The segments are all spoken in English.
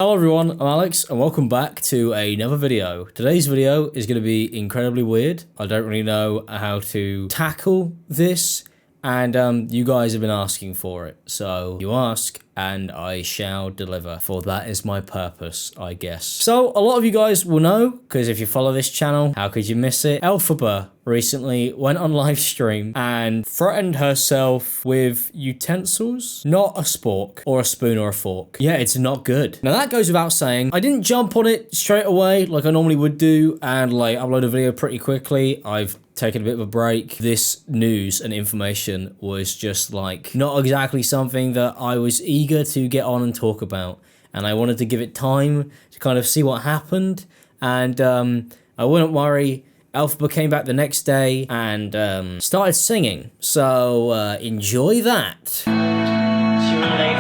Hello everyone, I'm Alex and welcome back to another video. Today's video is going to be incredibly weird. I don't really know how to tackle this and you guys have been asking for it. So you ask and I shall deliver, for that is my purpose, I guess. So a lot of you guys will know, because if you follow this channel, how could you miss it? Elphaba recently went on live stream and threatened herself with utensils, not a spork or a spoon or a fork. Yeah, it's not good. Now that goes without saying. I didn't jump on it straight away like I normally would do and like upload a video pretty quickly. I've taken a bit of a break. This news and information was just like not exactly something that I was eager to get on and talk about, and I wanted to give it time to kind of see what happened. And I wouldn't worry, Elphaba came back the next day and started singing, so enjoy that. Too late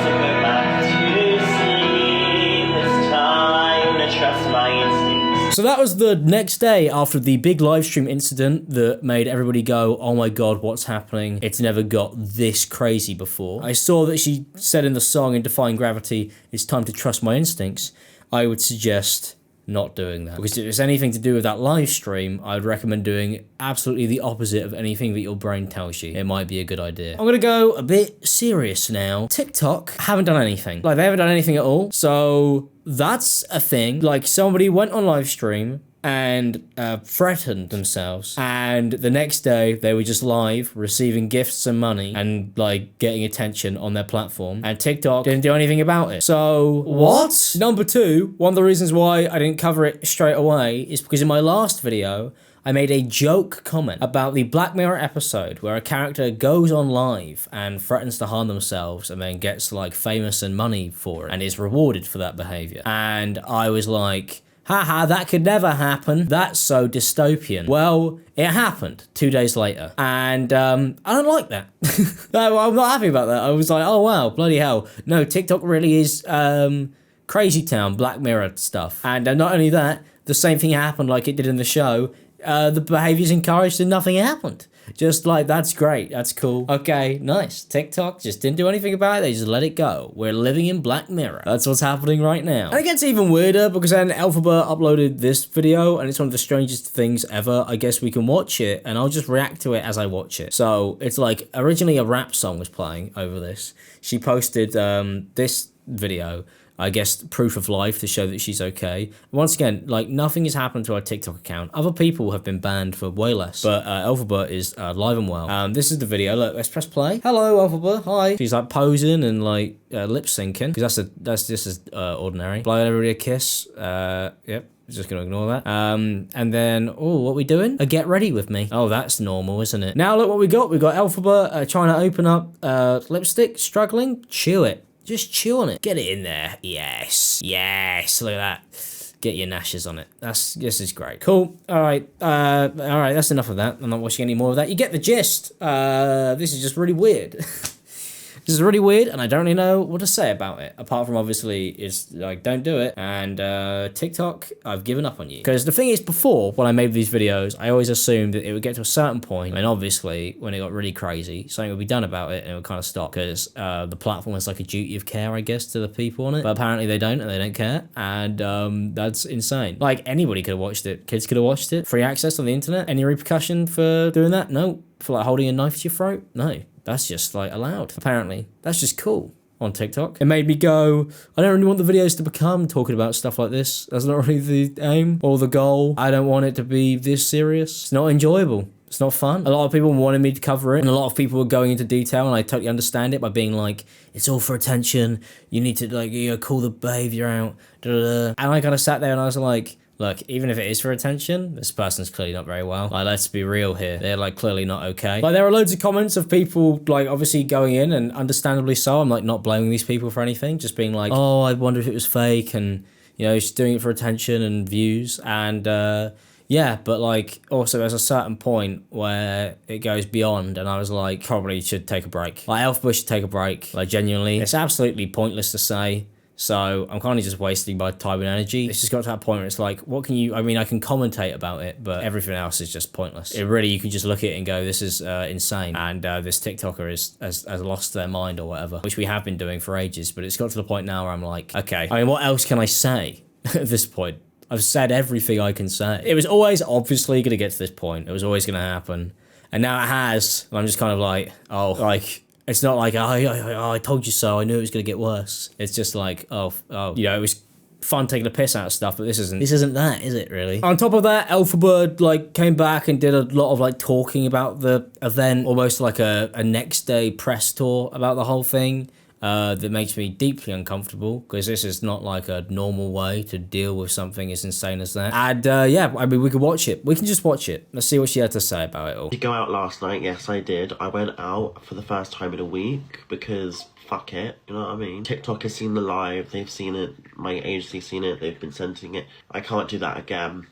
to go back to sleep. It's time to trust my instincts. So that was the next day after the big live stream incident that made everybody go, oh my god, what's happening? It's never got this crazy before. I saw that she said in the song in Defying Gravity, it's time to trust my instincts. I would suggest not doing that, because if it's anything to do with that live stream, I would recommend doing absolutely the opposite of anything that your brain tells you. It might be a good idea. I'm gonna go a bit serious now. TikTok haven't done anything. Like, they haven't done anything at all. So that's a thing. Like, somebody went on live stream and threatened themselves, and the next day they were just live receiving gifts and money and like getting attention on their platform, and TikTok didn't do anything about it. So what? Number two, one of the reasons why I didn't cover it straight away is because in my last video I made a joke comment about the Black Mirror episode where a character goes on live and threatens to harm themselves and then gets like famous and money for it and is rewarded for that behavior. And I was like, haha, that could never happen. That's so dystopian. Well, it happened 2 days later. And I don't like that. No, I'm not happy about that. I was like, oh wow, bloody hell. No, TikTok really is crazy town, Black Mirror stuff. And not only that, the same thing happened like it did in the show. The behavior's encouraged and nothing happened. Just like, that's great, that's cool. Okay, nice. TikTok just didn't do anything about it, they just let it go. We're living in Black Mirror. That's what's happening right now. And it gets even weirder because then Elphaba uploaded this video and it's one of the strangest things ever. I guess we can watch it and I'll just react to it as I watch it. So it's like, originally a rap song was playing over this. She posted this video, I guess, proof of life to show that she's okay. Once again, like, nothing has happened to her TikTok account. Other people have been banned for way less, but Elphaba is live and well. This is the video. Look, let's press play. Hello, Elphaba. Hi. She's like posing and like lip syncing, because that's just as ordinary. Blowing everybody a kiss. Yep. Just gonna ignore that. And then, oh, what we doing? A get ready with me. Oh, that's normal, isn't it? Now look what we got. We got Elphaba trying to open up lipstick, struggling. Chew it. Just chew on it. Get it in there. Yes. Yes. Look at that. Get your gnashes on it. This is great. Cool. All right. That's enough of that. I'm not watching any more of that. You get the gist. This is just really weird. This is really weird, and I don't really know what to say about it. Apart from, obviously, is like, don't do it. And TikTok, I've given up on you. Because the thing is, before, when I made these videos, I always assumed that it would get to a certain point, and obviously, when it got really crazy, something would be done about it, and it would kind of stop. Because the platform has like a duty of care, I guess, to the people on it. But apparently they don't, and they don't care. And that's insane. Like, anybody could have watched it. Kids could have watched it. Free access on the internet. Any repercussion for doing that? No. For like holding a knife to your throat? No. That's just like allowed, apparently. That's just cool on TikTok. It made me go, I don't really want the videos to become talking about stuff like this. That's not really the aim or the goal. I don't want it to be this serious. It's not enjoyable. It's not fun. A lot of people wanted me to cover it, and a lot of people were going into detail, and I totally understand it by being like, it's all for attention. You need to like, call the behavior out. Da, da, da. And I kind of sat there and I was like, look, even if it is for attention, this person's clearly not very well. Like, let's be real here. They're like clearly not okay. Like, there are loads of comments of people like obviously going in, and understandably so. I'm like not blaming these people for anything, just being like, oh, I wonder if it was fake, and she's doing it for attention and views. And yeah, but like also there's a certain point where it goes beyond, and I was like, probably should take a break. Like, Elphaba should take a break. Like, genuinely, it's absolutely pointless to say So I'm kind of just wasting my time and energy. It's just got to that point where it's like, what can you, I mean, I can commentate about it, but everything else is just pointless. It really, you can just look at it and go, this is insane. And this TikToker has lost their mind or whatever, which we have been doing for ages. But it's got to the point now where I'm like, okay, I mean, what else can I say at this point? I've said everything I can say. It was always obviously going to get to this point. It was always going to happen. And now it has. And I'm just kind of like, oh, like, it's not like, I told you so, I knew it was going to get worse. It's just like, oh, you know, it was fun taking the piss out of stuff, but this isn't that, is it really? On top of that, Elphaba, like, came back and did a lot of, like, talking about the event, almost like a next day press tour about the whole thing. That makes me deeply uncomfortable, because this is not like a normal way to deal with something as insane as that. And yeah, I mean, we could watch it. We can just watch it. Let's see what she had to say about it all. Did you go out last night? Yes, I did. I went out for the first time in a week because fuck it, you know what I mean? TikTok has seen the live, they've seen it, my agency's seen it, they've been sending it. I can't do that again.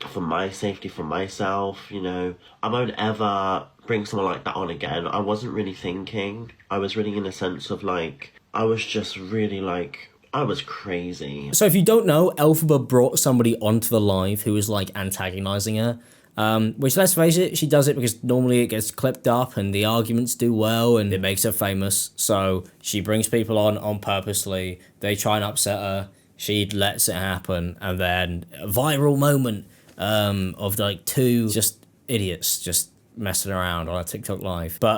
For my safety, for myself, you know. I won't ever bring someone like that on again. I wasn't really thinking. I was really in a sense of like, I was just really like, I was crazy. So if you don't know, Elphaba brought somebody onto the live who was like antagonizing her. Which, let's face it, she does it because normally it gets clipped up and the arguments do well and it makes her famous. So she brings people on purposely. They try and upset her. She lets it happen. And then a viral moment of like two just idiots just messing around on a TikTok live. But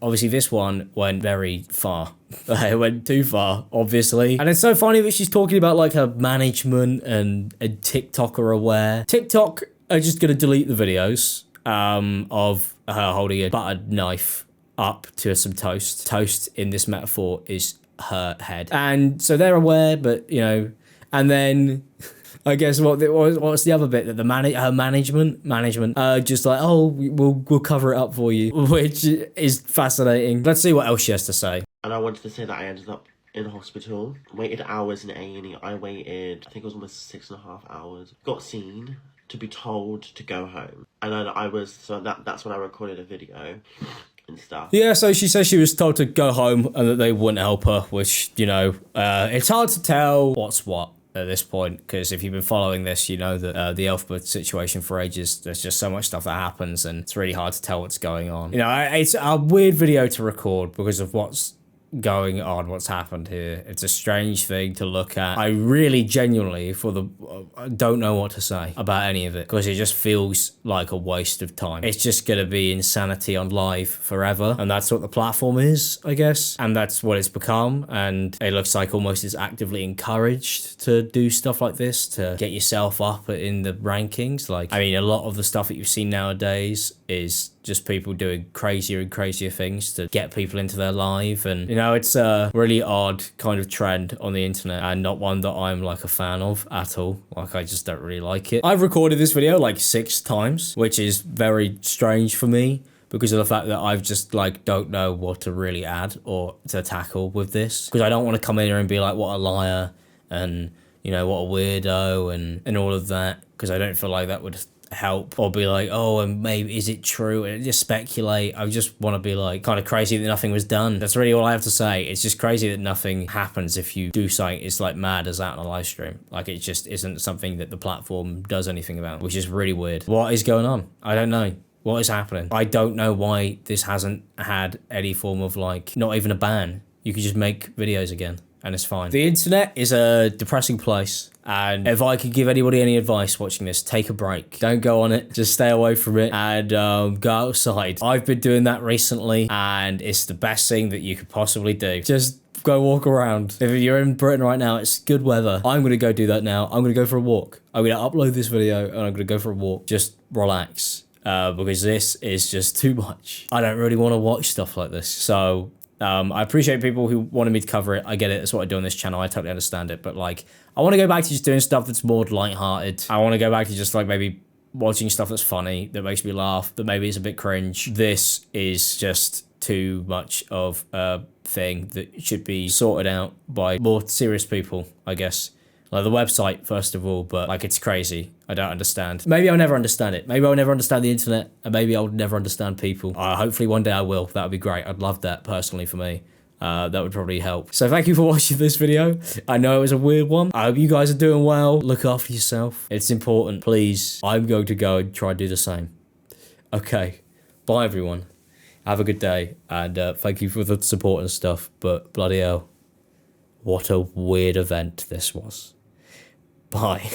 obviously this one went very far. It went too far, obviously. And it's so funny that she's talking about like her management and TikTok are aware. TikTok are just gonna delete the videos of her holding a buttered knife up to some toast. Toast in this metaphor is her head. And so they're aware, but you know, and then I guess what's the other bit that her management just like, oh, we'll cover it up for you, which is fascinating. Let's see what else she has to say. And I wanted to say that I ended up in hospital, waited hours in A&E. I waited, I think it was almost 6.5 hours. Got seen, to be told to go home, and then that's when I recorded a video and stuff. Yeah, so she says she was told to go home and that they wouldn't help her, which, you know, it's hard to tell what's what at this point, because if you've been following this, you know that the Elphaba situation for ages, there's just so much stuff that happens and it's really hard to tell what's going on. You know, it's a weird video to record because of what's going on, what's happened here. It's a strange thing to look at. I really genuinely don't know what to say about any of it, because it just feels like a waste of time. It's just gonna be insanity on live forever, and that's what the platform is, I guess, and that's what it's become. And it looks like almost it's actively encouraged to do stuff like this to get yourself up in the rankings. Like, I mean, a lot of the stuff that you've seen nowadays is just people doing crazier and crazier things to get people into their live. And, you know, it's a really odd kind of trend on the internet, and not one that I'm like a fan of at all. Like, I just don't really like it. I've recorded this video like 6 times, which is very strange for me, because of the fact that I've just like don't know what to really add or to tackle with this, because I don't want to come in here and be like, what a liar, and, you know, what a weirdo, and all of that, because I don't feel like that would help, or be like, oh, and maybe is it true, and just speculate. I just want to be like, kind of crazy that nothing was done. That's really all I have to say. It's just crazy that nothing happens if you do something it's like mad as that on a live stream. Like, it just isn't something that the platform does anything about, which is really weird. What is going on? I don't know. What is happening? I don't know why this hasn't had any form of, like, not even a ban. You could just make videos again and it's fine. The internet is a depressing place, and if I could give anybody any advice watching this, take a break. Don't go on it, just stay away from it, and go outside. I've been doing that recently, and it's the best thing that you could possibly do. Just go walk around. If you're in Britain right now, it's good weather. I'm gonna go do that now. I'm gonna go for a walk. I'm gonna upload this video and I'm gonna go for a walk. Just relax, because this is just too much. I don't really want to watch stuff like this, so I appreciate people who wanted me to cover it. I get it. That's what I do on this channel. I totally understand it. But, like, I want to go back to just doing stuff that's more lighthearted. I want to go back to just, like, maybe watching stuff that's funny, that makes me laugh, that maybe is a bit cringe. This is just too much of a thing that should be sorted out by more serious people, I guess. Like the website, first of all, but like, it's crazy. I don't understand. Maybe I'll never understand it. Maybe I'll never understand the internet, and maybe I'll never understand people. Hopefully one day I will. That would be great. I'd love that personally for me. That would probably help. So thank you for watching this video. I know it was a weird one. I hope you guys are doing well. Look after yourself. It's important. Please. I'm going to go and try and do the same. Okay. Bye, everyone. Have a good day. And thank you for the support and stuff. But bloody hell. What a weird event this was. Bye.